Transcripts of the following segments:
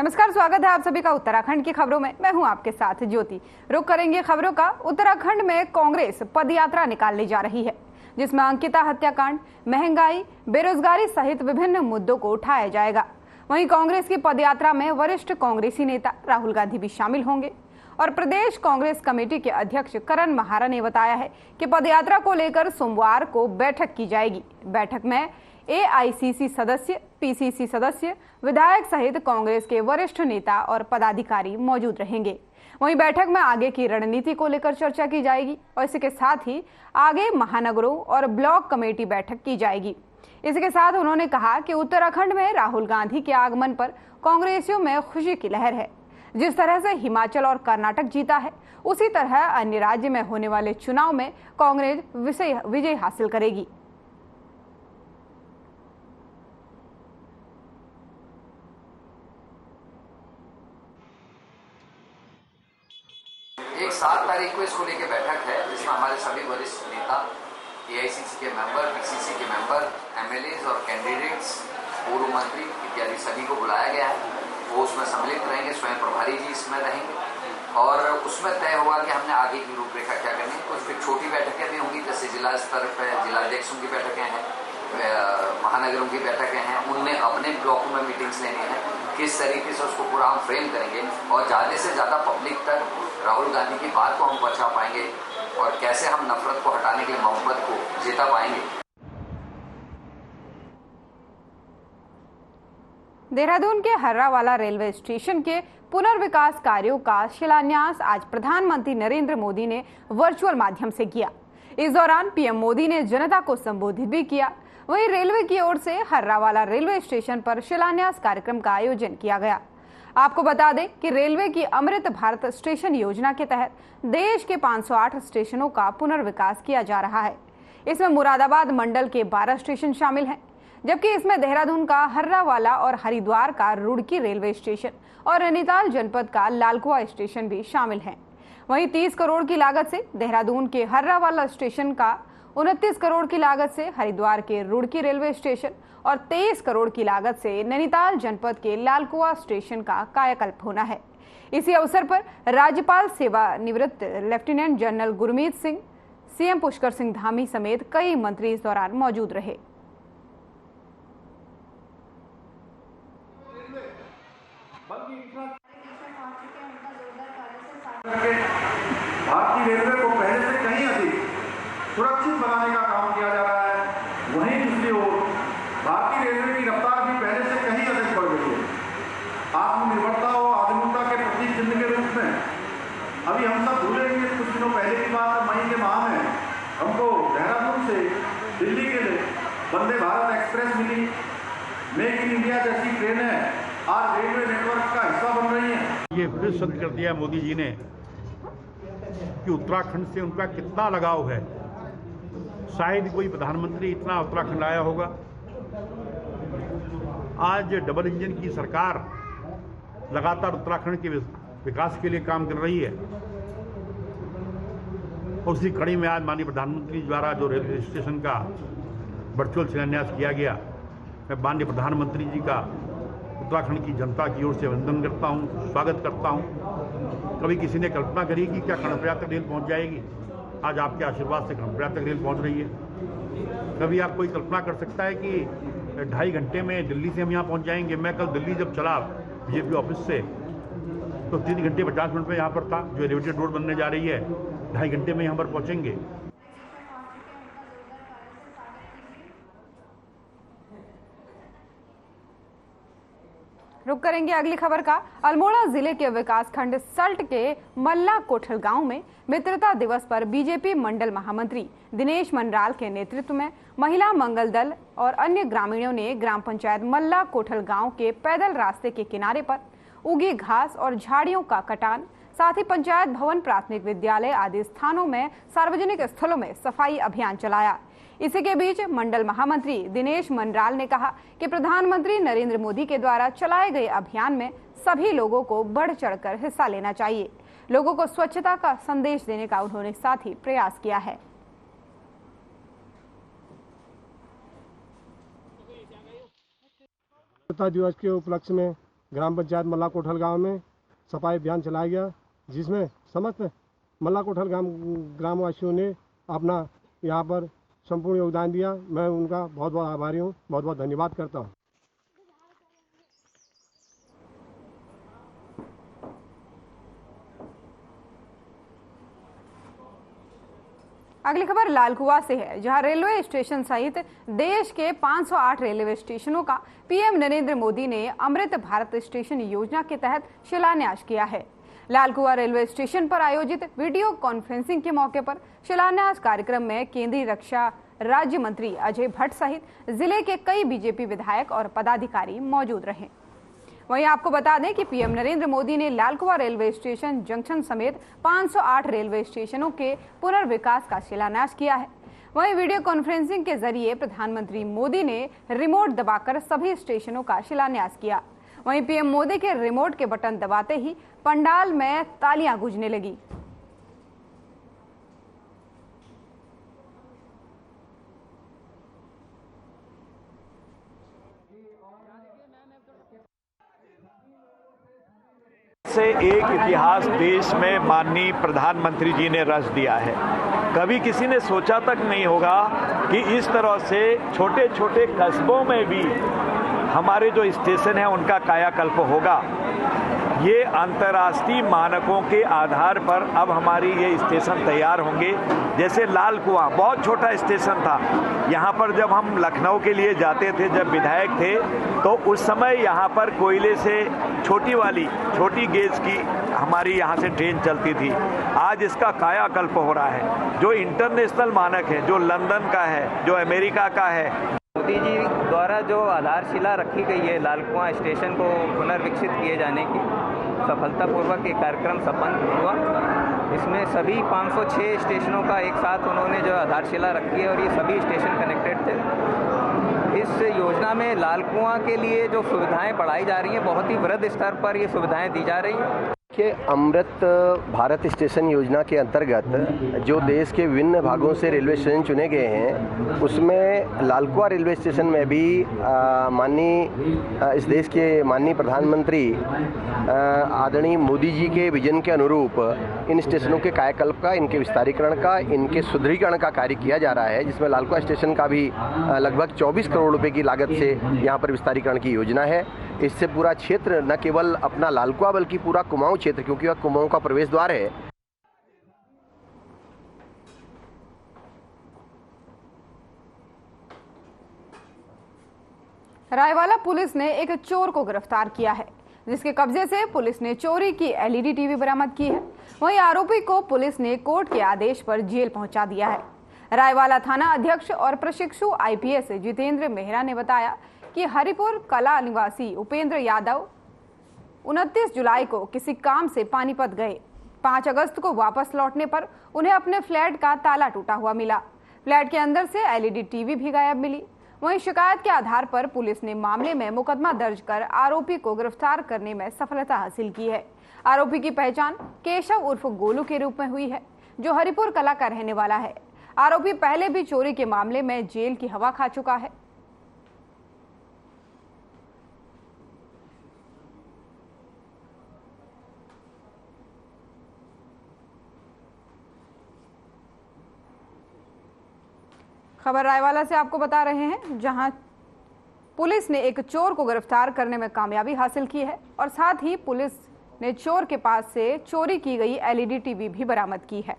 नमस्कार, स्वागत है आप सभी का उत्तराखंड की खबरों में। मैं हूं आपके साथ ज्योति। रुक करेंगे खबरों का। उत्तराखंड में कांग्रेस पदयात्रा निकालने जा रही है, जिसमें अंकिता हत्याकांड, महंगाई, बेरोजगारी सहित विभिन्न मुद्दों को उठाया जाएगा। वहीं कांग्रेस की पदयात्रा में वरिष्ठ कांग्रेसी नेता राहुल गांधी भी शामिल होंगे और प्रदेश कांग्रेस कमेटी के अध्यक्ष करण महारा ने बताया है कि पदयात्रा को लेकर सोमवार को बैठक की जाएगी। बैठक में एआईसीसी सदस्य, पीसीसी सदस्य, विधायक सहित कांग्रेस के वरिष्ठ नेता और पदाधिकारी मौजूद रहेंगे। वहीं बैठक में आगे की रणनीति को लेकर चर्चा की जाएगी और इसके साथ ही आगे महानगरों और ब्लॉक कमेटी बैठक की जाएगी। इसके साथ उन्होंने कहा कि उत्तराखंड में राहुल गांधी के आगमन पर कांग्रेसियों में खुशी की लहर है। जिस तरह से हिमाचल और कर्नाटक जीता है, उसी तरह अन्य राज्य में होने वाले चुनाव में कांग्रेस विजय हासिल करेगी। एक 7 तारीख को इसको लेकर बैठक है, जिसमें हमारे सभी वरिष्ठ नेता, एआईसीसी के मेंबर, पीसीसी के मेंबर, एमएलएज और कैंडिडेट्स, पूर्व मंत्री इत्यादि सभी को बुलाया गया है। वो उसमें सम्मिलित रहेंगे। स्वयं प्रभारी जी इसमें रहेंगे और उसमें तय होगा कि हमने आगे की रूपरेखा क्या करनी है। कुछ फिर छोटी बैठकें भी होंगी, जैसे जिला स्तर पर जिलाध्यक्षों की बैठकें हैं, महानगरों की बैठकें हैं, उनमें अपने ब्लॉकों में मीटिंग्स लेनी है। किस तरीके से उसको पूरा हम फ्रेम करेंगे और ज़्यादा से ज़्यादा पब्लिक तक राहुल गांधी की बात को हम पहुंचा पाएंगे और कैसे हम नफरत को हटाने के लिए मोहब्बत को जीता पाएंगे। देहरादून के हर्रावाला रेलवे स्टेशन के पुनर्विकास कार्यों का शिलान्यास आज प्रधानमंत्री नरेंद्र मोदी ने वर्चुअल माध्यम से किया। इस दौरान पीएम मोदी ने जनता को संबोधित भी किया। वहीं रेलवे की ओर से हर्रावाला रेलवे स्टेशन पर शिलान्यास कार्यक्रम का आयोजन किया गया। आपको बता दें कि रेलवे की अमृत भारत स्टेशन योजना के तहत देश के 508 स्टेशनों का पुनर्विकास किया जा रहा है। इसमें मुरादाबाद मंडल के 12 स्टेशन शामिल हैं, जबकि इसमें देहरादून का हर्रावाला और हरिद्वार का रुड़की रेलवे स्टेशन और नैनीताल जनपद का लालकुआ स्टेशन भी शामिल हैं। वहीं 30 करोड़ की लागत से देहरादून के हर्रावाला स्टेशन का, 29 करोड़ की लागत से हरिद्वार के रुड़की रेलवे स्टेशन और 23 करोड़ की लागत से नैनीताल जनपद के लालकुआ स्टेशन का कायाकल्प होना है। इसी अवसर पर राज्यपाल सेवानिवृत्त lieutenant general Gurmeet Singh, CM Pushkar Singh Dhami समेत कई मंत्री इस दौरान मौजूद रहे। भारतीय रेलवे को पहले से कहीं अधिक सुरक्षित बनाने का काम किया जा रहा है। वहीं दूसरी ओर भारतीय रेलवे की रफ्तार भी पहले से कहीं अधिक बढ़ गई है। आत्मनिर्भरता और आधुनिकता के प्रतीक चिन्ह के रूप में अभी हम सब भूलेंगे, कुछ दिनों पहले की बात, मई के माह में हमको देहरादून से दिल्ली के लिए वंदे भारत एक्सप्रेस मिली। मेक इन इंडिया जैसी ट्रेनें आज रेलवे नेटवर्क का हिस्सा बन रही हैं। ये फिर सिद्ध कर दिया मोदी जी ने कि उत्तराखंड से उनका कितना लगाव है। शायद कोई प्रधानमंत्री इतना उत्तराखंड आया होगा। आज डबल इंजन की सरकार लगातार उत्तराखंड के विकास के लिए काम कर रही है। उसी कड़ी में आज माननीय प्रधानमंत्री द्वारा जो रेलवे स्टेशन का वर्चुअल शिलान्यास किया गया, मैं माननीय प्रधानमंत्री जी का उत्तराखंड की जनता की ओर से वंदन करता हूं, स्वागत करता हूं। कभी किसी ने कल्पना करी कि क्या कर्णप्रयाग तक रेल पहुंच जाएगी? आज आपके आशीर्वाद से कर्णप्रयाग तक रेल पहुंच रही है। कभी आप कोई कल्पना कर सकता है कि 2.5 घंटे में दिल्ली से हम यहाँ पहुंच जाएंगे? मैं कल दिल्ली जब चला बीजेपी ऑफिस से तो 3 घंटे 50 मिनट में यहाँ पर था। जो एलिवेटेड रोड बनने जा रही है, 2.5 घंटे में यहाँ पर पहुँचेंगे। रुक करेंगे अगली खबर का। अल्मोड़ा जिले के विकासखंड सल्ट के मल्ला कोठल गांव में मित्रता दिवस पर बीजेपी मंडल महामंत्री दिनेश मनराल के नेतृत्व में महिला मंगल दल और अन्य ग्रामीणों ने ग्राम पंचायत मल्ला कोठल गांव के पैदल रास्ते के किनारे पर उगी घास और झाड़ियों का कटान, साथ ही पंचायत भवन, प्राथमिक विद्यालय आदि स्थानों में सार्वजनिक स्थलों में सफाई अभियान चलाया। इसी के बीच मंडल महामंत्री दिनेश मनराल ने कहा कि प्रधानमंत्री नरेंद्र मोदी के द्वारा चलाए गए अभियान में सभी लोगों को बढ़ चढ़कर हिस्सा लेना चाहिए। लोगों को स्वच्छता का संदेश देने का उन्होंने साथ ही प्रयास किया है। स्वतंत्रता दिवस के उपलक्ष्य में ग्राम पंचायत मल्ला कोठल गाँव में सफाई अभियान चलाया गया, जिसमें समस्त मल्ला कोठल ग्रामवासियों ने अपना यहाँ पर संपूर्ण योगदान दिया। मैं उनका बहुत बहुत आभारी हूँ, बहुत बहुत धन्यवाद करता हूँ। अगली खबर लालकुआ से है, जहां रेलवे स्टेशन सहित देश के 508 रेलवे स्टेशनों का पीएम नरेंद्र मोदी ने अमृत भारत स्टेशन योजना के तहत शिलान्यास किया है। लालकुआ रेलवे स्टेशन पर आयोजित वीडियो कॉन्फ्रेंसिंग के मौके पर शिलान्यास कार्यक्रम में केंद्रीय रक्षा राज्य मंत्री अजय भट्ट सहित जिले के कई बीजेपी विधायक और पदाधिकारी मौजूद रहे। वहीं आपको बता दें कि पीएम नरेंद्र मोदी ने लालकुआ रेलवे स्टेशन जंक्शन समेत 508 रेलवे स्टेशनों के पुनर्विकास का शिलान्यास किया है। वहीं वीडियो कॉन्फ्रेंसिंग के जरिए प्रधानमंत्री मोदी ने रिमोट दबाकर सभी स्टेशनों का शिलान्यास किया। वहीं पीएम मोदी के रिमोट के बटन दबाते ही पंडाल में तालियां गूंजने लगी। से एक इतिहास देश में माननीय प्रधानमंत्री जी ने रच दिया है। कभी किसी ने सोचा तक नहीं होगा कि इस तरह से छोटे छोटे कस्बों में भी हमारे जो स्टेशन हैं उनका कायाकल्प होगा। ये अंतर्राष्ट्रीय मानकों के आधार पर अब हमारी ये स्टेशन तैयार होंगे। जैसे लालकुआं बहुत छोटा स्टेशन था, यहाँ पर जब हम लखनऊ के लिए जाते थे, जब विधायक थे, तो उस समय यहाँ पर कोयले से छोटी गेज की हमारी यहाँ से ट्रेन चलती थी। आज इसका कायाकल्प हो रहा है। जो इंटरनेशनल मानक है, जो लंदन का है, जो अमेरिका का है, मोदी जी द्वारा जो आधारशिला रखी गई है लालकुआं स्टेशन को पुनर्विकसित किए जाने की, सफलतापूर्वक ये कार्यक्रम संपन्न हुआ। इसमें सभी 506 स्टेशनों का एक साथ उन्होंने जो आधारशिला रखी है और ये सभी स्टेशन कनेक्टेड थे। इस योजना में लालकुआं के लिए जो सुविधाएं बढ़ाई जा रही हैं, बहुत ही वृहद स्तर पर ये सुविधाएं दी जा रही हैं। कि अमृत भारत स्टेशन योजना के अंतर्गत जो देश के विभिन्न भागों से रेलवे स्टेशन चुने गए हैं, उसमें लालकुआं रेलवे स्टेशन में भी इस देश के माननीय प्रधानमंत्री आदरणीय मोदी जी के विजन के अनुरूप इन स्टेशनों के कायाकल्प का, इनके विस्तारीकरण का, इनके सुदृढ़ीकरण का कार्य किया जा रहा है, जिसमें लालकुआं स्टेशन का भी लगभग 24 करोड़ रुपए की लागत से यहाँ पर विस्तारीकरण की योजना है। इससे पूरा क्षेत्र न केवल अपना लालकुआं बल्कि पूरा कुमाऊं क्षेत्र, क्योंकि वह कुमाऊं का प्रवेश द्वार है। रायवाला पुलिस ने एक चोर को गिरफ्तार किया है, जिसके कब्जे से पुलिस ने चोरी की एलईडी टीवी बरामद की है। वहीं आरोपी को पुलिस ने कोर्ट के आदेश पर जेल पहुंचा दिया है। रायवाला थाना अध्यक्ष और प्रशिक्षु आईपीएस जितेंद्र मेहरा ने बताया कि हरिपुर कला निवासी उपेंद्र यादव 29 जुलाई को किसी काम से पानीपत गए। 5 अगस्त को वापस लौटने पर उन्हें अपने फ्लैट का ताला टूटा हुआ मिला। फ्लैट के अंदर से एलईडी टीवी भी गायब मिली। वहीं शिकायत के आधार पर पुलिस ने मामले में मुकदमा दर्ज कर आरोपी को गिरफ्तार करने में सफलता हासिल की है। आरोपी की पहचान केशव उर्फ गोलू के रूप में हुई है, जो हरिपुर कला का रहने वाला है। आरोपी पहले भी चोरी के मामले में जेल की हवा खा चुका है। खबर रायवाला से आपको बता रहे हैं, जहां पुलिस ने एक चोर को गिरफ्तार करने में कामयाबी हासिल की है और साथ ही पुलिस ने चोर के पास से चोरी की गई एलईडी टीवी भी बरामद की है।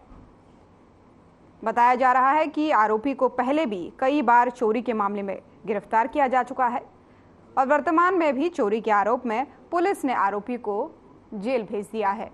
बताया जा रहा है कि आरोपी को पहले भी कई बार चोरी के मामले में गिरफ्तार किया जा चुका है और वर्तमान में भी चोरी के आरोप में पुलिस ने आरोपी को जेल भेज दिया है।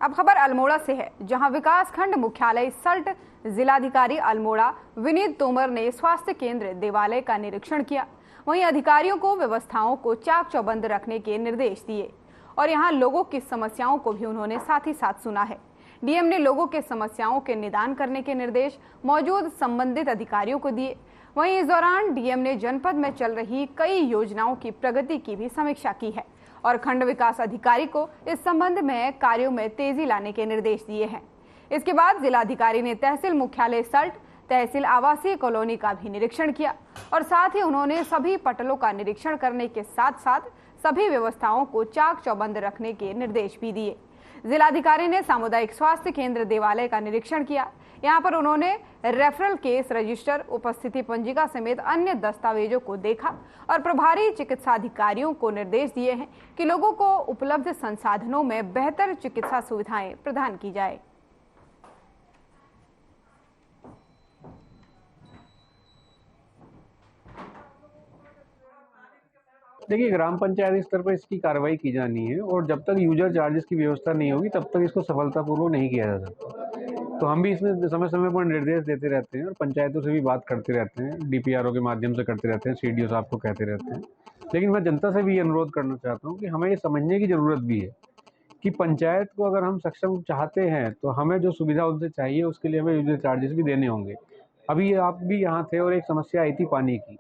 अब खबर अल्मोड़ा से है, जहां विकासखंड मुख्यालय सल्ट जिलाधिकारी अल्मोड़ा विनीत तोमर ने स्वास्थ्य केंद्र देवालय का निरीक्षण किया। वहीं अधिकारियों को व्यवस्थाओं को चाक चौबंद रखने के निर्देश दिए और यहां लोगों की समस्याओं को भी उन्होंने साथ ही साथ सुना है। डीएम ने लोगों के समस्याओं के निदान करने के निर्देश मौजूद संबंधित अधिकारियों को दिए। वहीं इस दौरान डीएम ने जनपद में चल रही कई योजनाओं की प्रगति की भी समीक्षा की है और खंड विकास अधिकारी को इस संबंध में कार्यों में तेजी लाने के निर्देश दिए हैं। इसके बाद जिलाधिकारी ने तहसील मुख्यालय सल्ट, तहसील आवासीय कॉलोनी का भी निरीक्षण किया और साथ ही उन्होंने सभी पटलों का निरीक्षण करने के साथ साथ सभी व्यवस्थाओं को चाक चौबंद रखने के निर्देश भी दिए। जिलाधिकारी ने सामुदायिक स्वास्थ्य केंद्र देवालय का निरीक्षण किया। यहां पर उन्होंने रेफरल केस रजिस्टर, उपस्थिति पंजिका समेत अन्य दस्तावेजों को देखा और प्रभारी चिकित्सा अधिकारियों को निर्देश दिए हैं कि लोगों को उपलब्ध संसाधनों में बेहतर चिकित्सा सुविधाएं प्रदान की जाए। देखिए, ग्राम पंचायत स्तर पर इसकी कार्रवाई की जानी है और जब तक यूजर चार्जेस की व्यवस्था नहीं होगी तब तक इसको सफलतापूर्वक नहीं किया जा सकता। तो हम भी इसमें समय समय पर निर्देश देते रहते हैं और पंचायतों से भी बात करते रहते हैं, डीपीआरओ के माध्यम से करते रहते हैं, सीडीओ साहब को कहते रहते हैं। लेकिन मैं जनता से भी अनुरोध करना चाहता हूँ कि हमें ये समझने की ज़रूरत भी है कि पंचायत को अगर हम सक्षम चाहते हैं तो हमें जो सुविधा उनसे चाहिए उसके लिए हमें यूजर चार्जेस भी देने होंगे। अभी आप भी यहाँ थे और एक समस्या आई थी पानी की,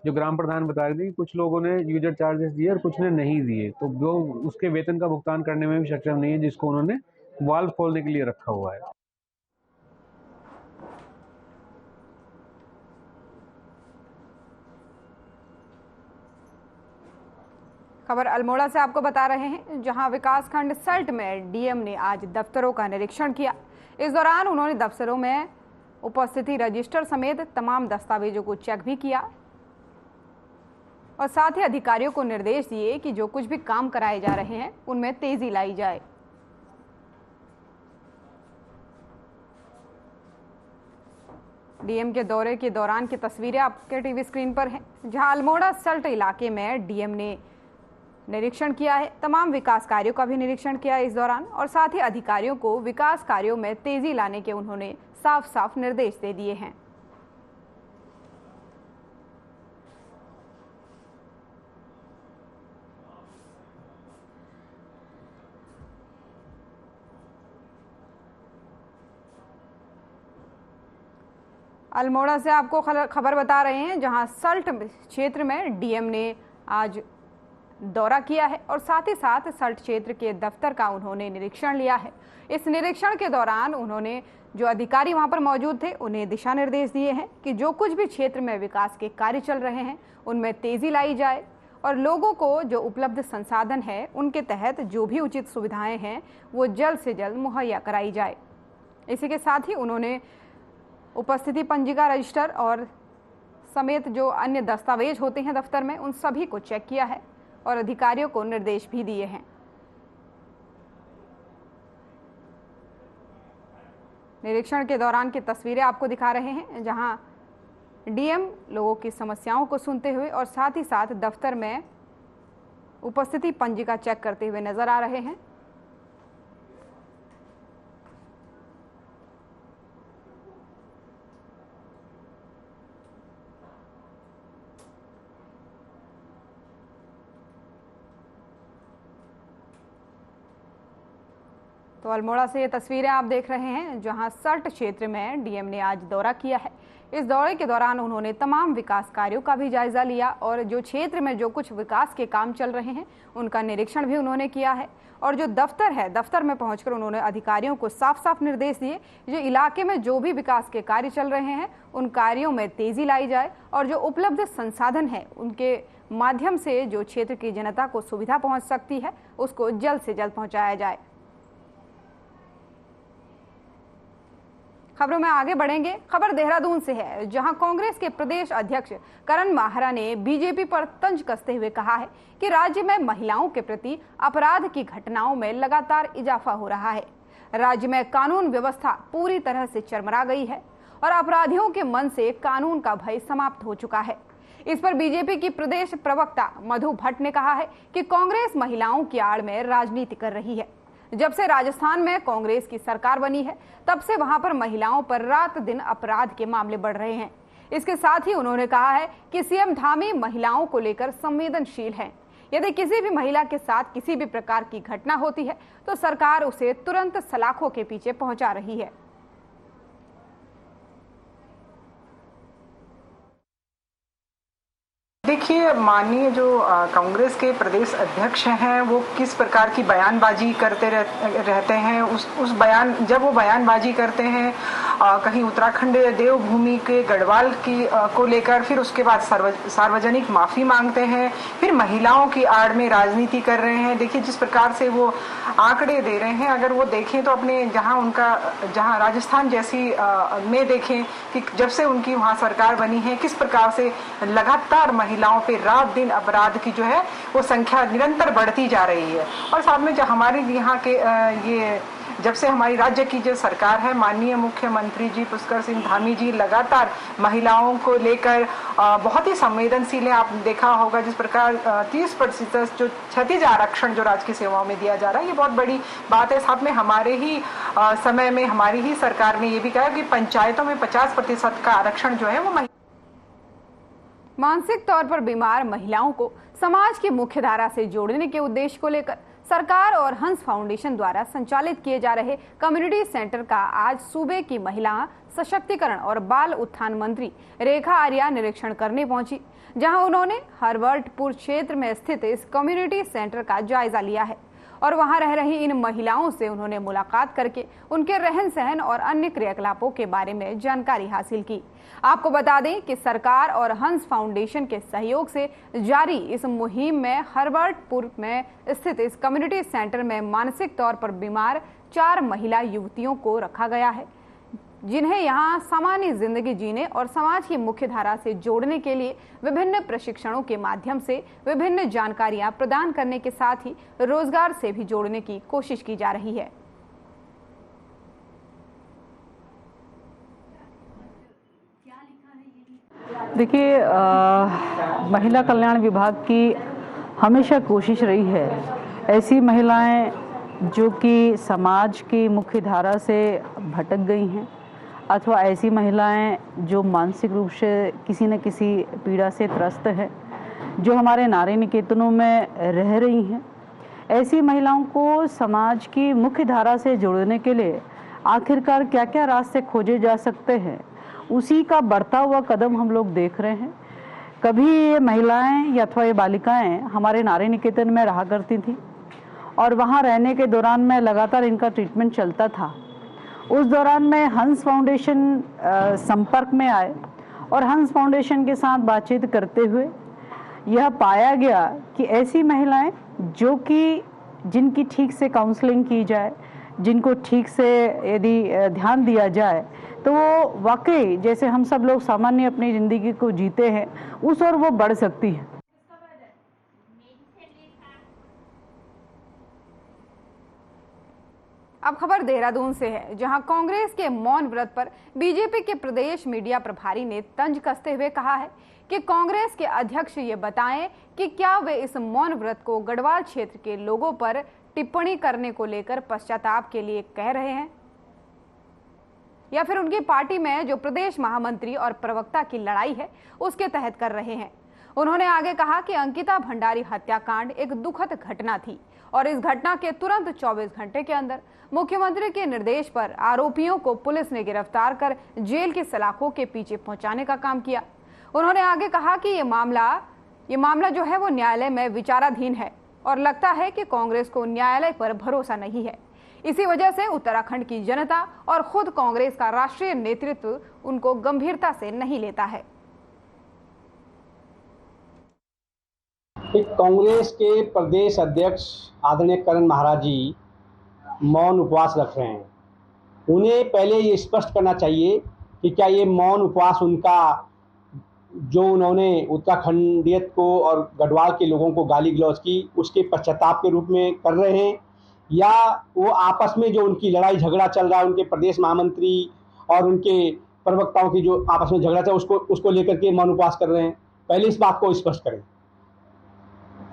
जो ग्राम प्रधान बता रहे थे कि कुछ लोगों ने यूजर चार्जेस दिए और कुछ ने नहीं दिए, तो वो उसके वेतन का भुगतान करने में भी सक्षम नहीं है, जिसको उन्होंने वाल्व खोलने के लिए रखा हुआ है। खबर अल्मोड़ा से आपको बता रहे हैं, जहां विकासखंड सल्ट में डीएम ने आज दफ्तरों का निरीक्षण किया। इस दौरान उन्होंने दफ्तरों में उपस्थिति रजिस्टर समेत तमाम दस्तावेजों को चेक भी किया और साथ ही अधिकारियों को निर्देश दिए कि जो कुछ भी काम कराए जा रहे हैं उनमें तेजी लाई जाए। डीएम के दौरे के दौरान की तस्वीरें आपके टीवी स्क्रीन पर हैं, जहां अल्मोड़ा सल्ट इलाके में डीएम ने निरीक्षण किया है। तमाम विकास कार्यों का भी निरीक्षण किया इस दौरान और साथ ही अधिकारियों को विकास कार्यों में तेजी लाने के उन्होंने साफ साफ निर्देश दे दिए हैं। अल्मोड़ा से आपको खबर बता रहे हैं, जहां सल्ट क्षेत्र में डीएम ने आज दौरा किया है और साथ ही साथ सल्ट क्षेत्र के दफ्तर का उन्होंने निरीक्षण लिया है। इस निरीक्षण के दौरान उन्होंने जो अधिकारी वहां पर मौजूद थे उन्हें दिशा निर्देश दिए हैं कि जो कुछ भी क्षेत्र में विकास के कार्य चल रहे हैं उनमें तेजी लाई जाए और लोगों को जो उपलब्ध संसाधन है उनके तहत जो भी उचित सुविधाएं हैं वो जल्द से जल्द मुहैया कराई जाए। इसी के साथ ही उन्होंने उपस्थिति पंजिका रजिस्टर और समेत जो अन्य दस्तावेज होते हैं दफ्तर में उन सभी को चेक किया है और अधिकारियों को निर्देश भी दिए हैं। निरीक्षण के दौरान की तस्वीरें आपको दिखा रहे हैं, जहां डीएम लोगों की समस्याओं को सुनते हुए और साथ ही साथ दफ्तर में उपस्थिति पंजिका चेक करते हुए नजर आ रहे हैं। तो अल्मोड़ा से ये तस्वीरें आप देख रहे हैं, जहां सल्ट क्षेत्र में डीएम ने आज दौरा किया है। इस दौरे के दौरान उन्होंने तमाम विकास कार्यों का भी जायजा लिया और जो क्षेत्र में जो कुछ विकास के काम चल रहे हैं उनका निरीक्षण भी उन्होंने किया है और जो दफ्तर है दफ्तर में पहुंचकर उन्होंने अधिकारियों को साफ साफ निर्देश दिए जो इलाके में जो भी विकास के कार्य चल रहे हैं उन कार्यों में तेजी लाई जाए और जो उपलब्ध संसाधन है उनके माध्यम से जो क्षेत्र की जनता को सुविधा पहुँच सकती है उसको जल्द से जल्द पहुँचाया जाए। खबरों में आगे बढ़ेंगे। खबर देहरादून से है, जहां कांग्रेस के प्रदेश अध्यक्ष करण माहरा ने बीजेपी पर तंज कसते हुए कहा है कि राज्य में महिलाओं के प्रति अपराध की घटनाओं में लगातार इजाफा हो रहा है। राज्य में कानून व्यवस्था पूरी तरह से चरमरा गई है और अपराधियों के मन से कानून का भय समाप्त हो चुका है। इस पर बीजेपी की प्रदेश प्रवक्ता मधु भट्ट ने कहा है कि कांग्रेस महिलाओं की आड़ में राजनीति कर रही है। जब से राजस्थान में कांग्रेस की सरकार बनी है तब से वहां पर महिलाओं पर रात दिन अपराध के मामले बढ़ रहे हैं। इसके साथ ही उन्होंने कहा है कि सीएम धामी महिलाओं को लेकर संवेदनशील है। यदि किसी भी महिला के साथ किसी भी प्रकार की घटना होती है तो सरकार उसे तुरंत सलाखों के पीछे पहुंचा रही है। देखिए, देखिए, माननीय जो कांग्रेस के प्रदेश अध्यक्ष हैं वो किस प्रकार की बयानबाजी करते रहते हैं। उस बयान जब वो बयानबाजी करते हैं कहीं उत्तराखंड देवभूमि के गढ़वाल की को लेकर, फिर उसके बाद सार्वजनिक माफ़ी मांगते हैं, फिर महिलाओं की आड़ में राजनीति कर रहे हैं। देखिए जिस प्रकार से वो आंकड़े दे रहे हैं, अगर वो देखें तो अपने जहां राजस्थान जैसी में देखें कि जब से उनकी वहां सरकार बनी है किस प्रकार से लगातार महिलाओं पे रात दिन अपराध की जो है वो संख्या निरंतर बढ़ती जा रही है। और साथ में जो हमारे यहाँ के ये जब से हमारी राज्य की जो सरकार है, माननीय मुख्यमंत्री जी पुष्कर सिंह धामी जी लगातार महिलाओं को लेकर बहुत ही संवेदनशील है। आप देखा होगा जिस प्रकार 30% जो क्षतिज आरक्षण जो राजकीय सेवाओं में दिया जा रहा है, ये बहुत बड़ी बात है। साथ में हमारे ही समय में हमारी ही सरकार ने ये भी कहा कि पंचायतों में 50% का आरक्षण जो है वो मानसिक तौर पर बीमार महिलाओं को समाज की मुख्य धारा से जोड़ने के उद्देश्य को लेकर सरकार और हंस फाउंडेशन द्वारा संचालित किए जा रहे कम्युनिटी सेंटर का आज सूबे की महिला सशक्तिकरण और बाल उत्थान मंत्री रेखा आर्या निरीक्षण करने पहुंची, जहां उन्होंने हरवर्टपुर क्षेत्र में स्थित इस कम्युनिटी सेंटर का जायजा लिया है और वहां रह रही इन महिलाओं से उन्होंने मुलाकात करके उनके रहन सहन और अन्य क्रियाकलापों के बारे में जानकारी हासिल की। आपको बता दें कि सरकार और हंस फाउंडेशन के सहयोग से जारी इस मुहिम में हरवर्टपुर में स्थित इस कम्युनिटी सेंटर में मानसिक तौर पर बीमार 4 महिला युवतियों को रखा गया है, जिन्हें यहां सामान्य जिंदगी जीने और समाज की मुख्य धारा से जोड़ने के लिए विभिन्न प्रशिक्षणों के माध्यम से विभिन्न जानकारियां प्रदान करने के साथ ही रोजगार से भी जोड़ने की कोशिश की जा रही है। देखिए, महिला कल्याण विभाग की हमेशा कोशिश रही है ऐसी महिलाएं जो कि समाज की मुख्य धारा से भटक गई हैं अथवा ऐसी महिलाएं जो मानसिक रूप से किसी न किसी पीड़ा से त्रस्त है, जो हमारे नारी निकेतनों में रह रही हैं, ऐसी महिलाओं को समाज की मुख्य धारा से जोड़ने के लिए आखिरकार क्या क्या रास्ते खोजे जा सकते हैं, उसी का बढ़ता हुआ कदम हम लोग देख रहे हैं। कभी ये महिलाएं या अथवा ये बालिकाएं हमारे नारी निकेतन में रहा करती थी और वहाँ रहने के दौरान में लगातार इनका ट्रीटमेंट चलता था। उस दौरान में हंस फाउंडेशन संपर्क में आए और हंस फाउंडेशन के साथ बातचीत करते हुए यह पाया गया कि ऐसी महिलाएं जो कि जिनकी ठीक से काउंसलिंग की जाए, जिनको ठीक से यदि ध्यान दिया जाए तो वो वाकई जैसे हम सब लोग सामान्य अपनी ज़िंदगी को जीते हैं उस ओर वो बढ़ सकती है। अब खबर देहरादून से है, जहां कांग्रेस के मौन व्रत पर बीजेपी के प्रदेश मीडिया प्रभारी ने तंज कसते हुए कहा है कि कांग्रेस के अध्यक्ष ये बताएं कि क्या वे इस मौन व्रत को गढ़वाल क्षेत्र के लोगों पर टिप्पणी करने को लेकर पश्चाताप के लिए कह रहे हैं या फिर उनकी पार्टी में जो प्रदेश महामंत्री और प्रवक्ता की लड़ाई है उसके तहत कर रहे हैं। उन्होंने आगे कहा कि अंकिता भंडारी हत्याकांड एक दुखद घटना थी और इस घटना के तुरंत 24 घंटे के अंदर मुख्यमंत्री के निर्देश पर आरोपियों को पुलिस ने गिरफ्तार कर जेल की सलाखों के पीछे पहुंचाने का काम किया। उन्होंने आगे कहा कि ये मामला जो है वो न्यायालय में विचाराधीन है और लगता है कि कांग्रेस को न्यायालय पर भरोसा नहीं है। इसी वजह से उत्तराखंड की जनता और खुद कांग्रेस का राष्ट्रीय नेतृत्व उनको गंभीरता से नहीं लेता है। कांग्रेस के प्रदेश अध्यक्ष आदरणीय करण महाराज जी मौन उपवास रख रहे हैं। उन्हें पहले ये स्पष्ट करना चाहिए कि क्या ये मौन उपवास उनका जो उन्होंने उत्तराखंडियत को और गढ़वाल के लोगों को गाली गलौज की उसके पश्चाताप के रूप में कर रहे हैं, या वो आपस में जो उनकी लड़ाई झगड़ा चल रहा है उनके प्रदेश महामंत्री और उनके प्रवक्ताओं की जो आपस में झगड़ा चल उसको लेकर के मौन उपवास कर रहे हैं। पहले इस बात को स्पष्ट करें।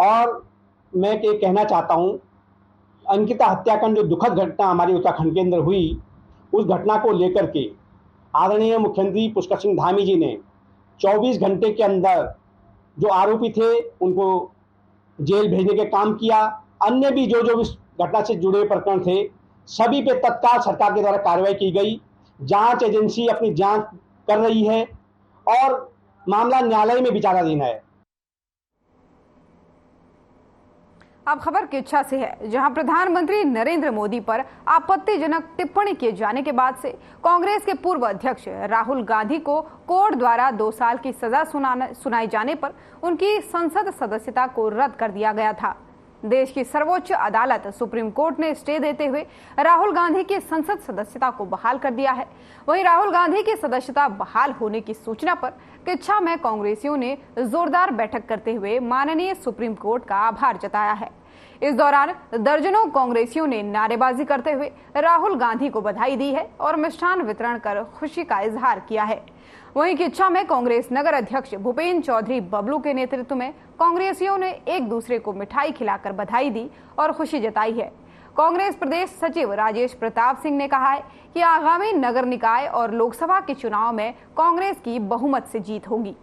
और मैं ये कहना चाहता हूँ, अंकिता हत्याकांड जो दुखद घटना हमारे उत्तराखंड के अंदर हुई, उस घटना को लेकर के आदरणीय मुख्यमंत्री पुष्कर सिंह धामी जी ने 24 घंटे के अंदर जो आरोपी थे उनको जेल भेजने का काम किया। अन्य भी जो इस घटना से जुड़े प्रकरण थे सभी पे तत्काल सरकार के द्वारा कार्रवाई की गई। जांच एजेंसी अपनी जांच कर रही है और मामला न्यायालय में विचाराधीन है। अब खबर किच्छा से है, जहां प्रधानमंत्री नरेंद्र मोदी पर आपत्तिजनक टिप्पणी किए जाने के बाद से कांग्रेस के पूर्व अध्यक्ष राहुल गांधी को कोर्ट द्वारा 2 साल की सजा सुनाई जाने पर उनकी संसद सदस्यता को रद्द कर दिया गया था। देश की सर्वोच्च अदालत सुप्रीम कोर्ट ने स्टे देते हुए राहुल गांधी की संसद सदस्यता को बहाल कर दिया है। वहीं राहुल गांधी की सदस्यता बहाल होने की सूचना पर किच्छा में कांग्रेसियों ने जोरदार बैठक करते हुए माननीय सुप्रीम कोर्ट का आभार जताया है। इस दौरान दर्जनों कांग्रेसियों ने नारेबाजी करते हुए राहुल गांधी को बधाई दी है और मिष्ठान वितरण कर खुशी का इजहार किया है। वहीं किच्छा में कांग्रेस नगर अध्यक्ष भूपेंद्र चौधरी बबलू के नेतृत्व में कांग्रेसियों ने एक दूसरे को मिठाई खिलाकर बधाई दी और खुशी जताई है। कांग्रेस प्रदेश सचिव राजेश प्रताप सिंह ने कहा है कि आगामी नगर निकाय और लोकसभा के चुनाव में कांग्रेस की बहुमत से जीत होगी।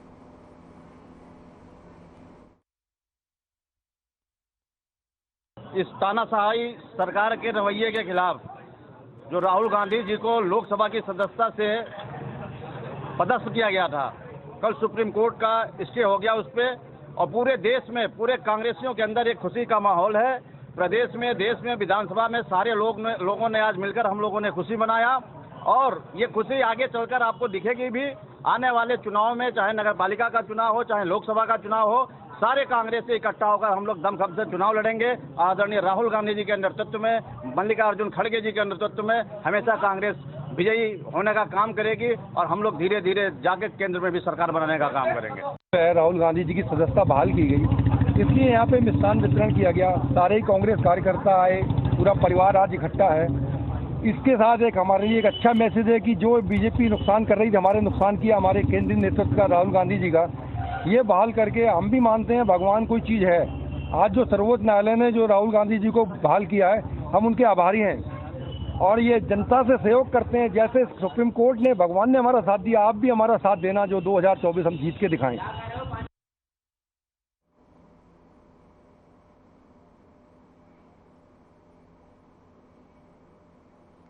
इस तानाशाही सरकार के रवैये के खिलाफ जो राहुल गांधी जी को लोकसभा की सदस्यता से पदस्थ किया गया था, कल सुप्रीम कोर्ट का स्टे हो गया उस पर, और पूरे देश में पूरे कांग्रेसियों के अंदर एक खुशी का माहौल है। प्रदेश में, देश में, विधानसभा में सारे लोगों ने आज मिलकर हम लोगों ने खुशी मनाया, और ये खुशी आगे चलकर आपको दिखेगी भी। आने वाले चुनाव में, चाहे नगर पालिका का चुनाव हो, चाहे लोकसभा का चुनाव हो, सारे कांग्रेस से इकट्ठा होकर हम लोग दमखम से चुनाव लड़ेंगे। आदरणीय राहुल गांधी जी के नेतृत्व में, मल्लिकार्जुन खड़गे जी के नेतृत्व में हमेशा कांग्रेस विजयी होने का काम करेगी, और हम लोग धीरे धीरे जाके केंद्र में भी सरकार बनाने का काम करेंगे। राहुल गांधी जी की सदस्यता बहाल की गई, इसलिए यहाँ पे मिष्ठान वितरण किया गया। सारे ही कांग्रेस कार्यकर्ता आए, पूरा परिवार आज इकट्ठा है। इसके साथ एक हमारे लिए एक अच्छा मैसेज है कि जो बीजेपी नुकसान कर रही थी, हमारे नुकसान किया हमारे केंद्रीय नेतृत्व का, राहुल गांधी जी का, ये बहाल करके हम भी मानते हैं भगवान कोई चीज़ है। आज जो सर्वोच्च न्यायालय ने जो राहुल गांधी जी को बहाल किया है, हम उनके आभारी हैं, और ये जनता से सहयोग करते हैं। जैसे सुप्रीम कोर्ट ने, भगवान ने हमारा साथ दिया, आप भी हमारा साथ देना, जो 2024 हम जीत के दिखाएं।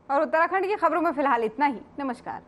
और उत्तराखंड की खबरों में फिलहाल इतना ही। नमस्कार।